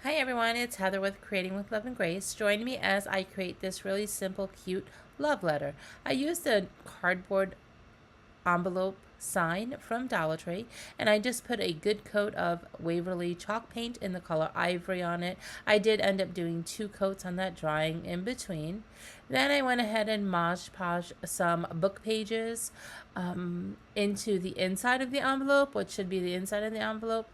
Hi everyone, it's Heather with Creating with Love and Grace. Join me as I create this really simple, cute love letter. I used a cardboard envelope sign from Dollar Tree, and I just put a good coat of Waverly chalk paint in the color ivory on it. I did end up doing 2 coats on that, drying in between. Then I went ahead and Mod Podge some book pages into the inside of the envelope, which should be the inside of the envelope,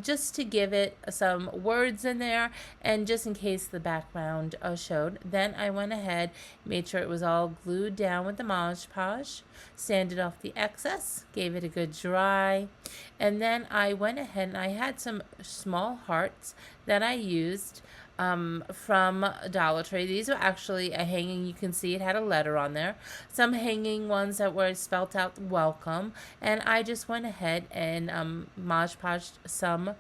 just to give it some words in there and just in case the background showed. Then I went ahead, made sure it was all glued down with the Mod Podge, sanded off the excess, gave it a good dry, and then I went ahead and I had some small hearts that I used from Dollar Tree. These were actually a hanging, you can see it had a letter on there. Some hanging ones that were spelt out welcome, and I just went ahead and Mod Podged some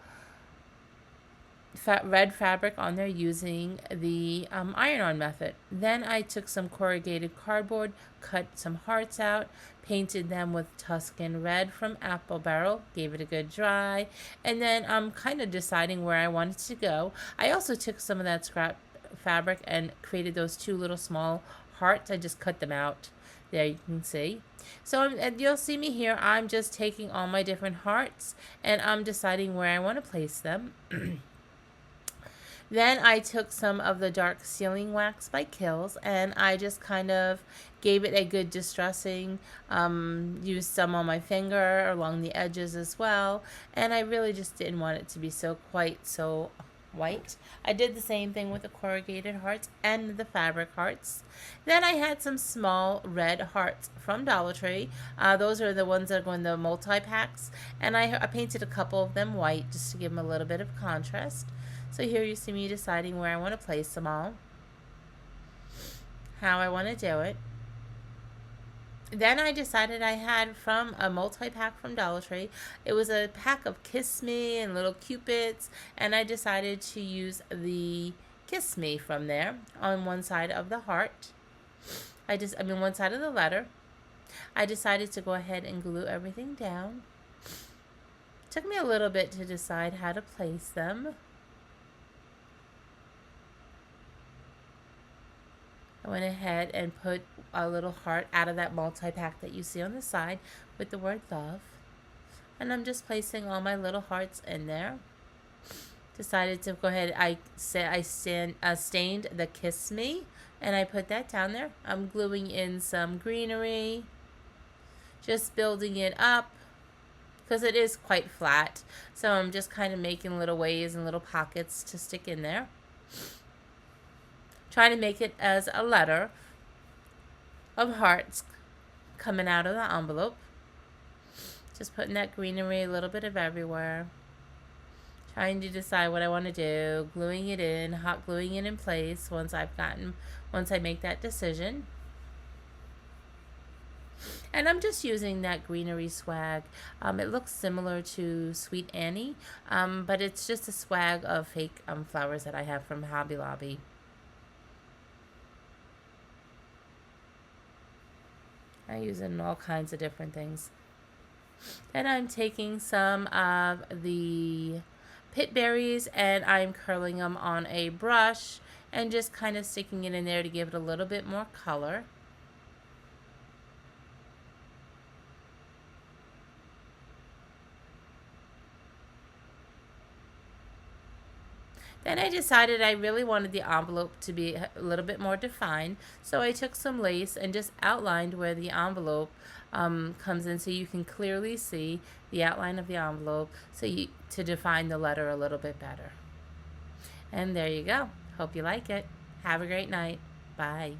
red fabric on there using the iron-on method. Then I took some corrugated cardboard, cut some hearts out, painted them with Tuscan red from Apple Barrel, gave it a good dry, and then I'm kind of deciding where I wanted to go. I also took some of that scrap fabric and created those 2 little small hearts. I just cut them out. There you can see. So and you'll see me here. I'm just taking all my different hearts and I'm deciding where I want to place them. Then I took some of the dark sealing wax by Kills and I just kind of gave it a good distressing, used some on my finger along the edges as well, and I really just didn't want it to be quite so white. I did the same thing with the corrugated hearts and the fabric hearts. Then I had some small red hearts from Dollar Tree. Those are the ones that go in the multi-packs, and I painted a couple of them white just to give them a little bit of contrast. So here you see me deciding where I want to place them all, how I want to do it. Then I decided I had from a multi-pack from Dollar Tree. It was a pack of Kiss Me and little cupids, and I decided to use the Kiss Me from there on one side of the heart. One side of the letter. I decided to go ahead and glue everything down. Took me a little bit to decide how to place them. I went ahead and put a little heart out of that multi-pack that you see on the side with the word love. And I'm just placing all my little hearts in there. Decided to go ahead, I stained the Kiss Me and I put that down there. I'm gluing in some greenery, just building it up because it is quite flat. So I'm just kind of making little waves and little pockets to stick in there. Trying to make it as a letter of hearts coming out of the envelope. Just putting that greenery a little bit of everywhere. Trying to decide what I want to do. Gluing it in, hot gluing it in place once I make that decision. And I'm just using that greenery swag. It looks similar to Sweet Annie, but it's just a swag of fake flowers that I have from Hobby Lobby. I use it in all kinds of different things. Then I'm taking some of the pit berries and I'm curling them on a brush and just kind of sticking it in there to give it a little bit more color. Then I decided I really wanted the envelope to be a little bit more defined, so I took some lace and just outlined where the envelope comes in so you can clearly see the outline of the envelope to define the letter a little bit better. And there you go. Hope you like it. Have a great night. Bye.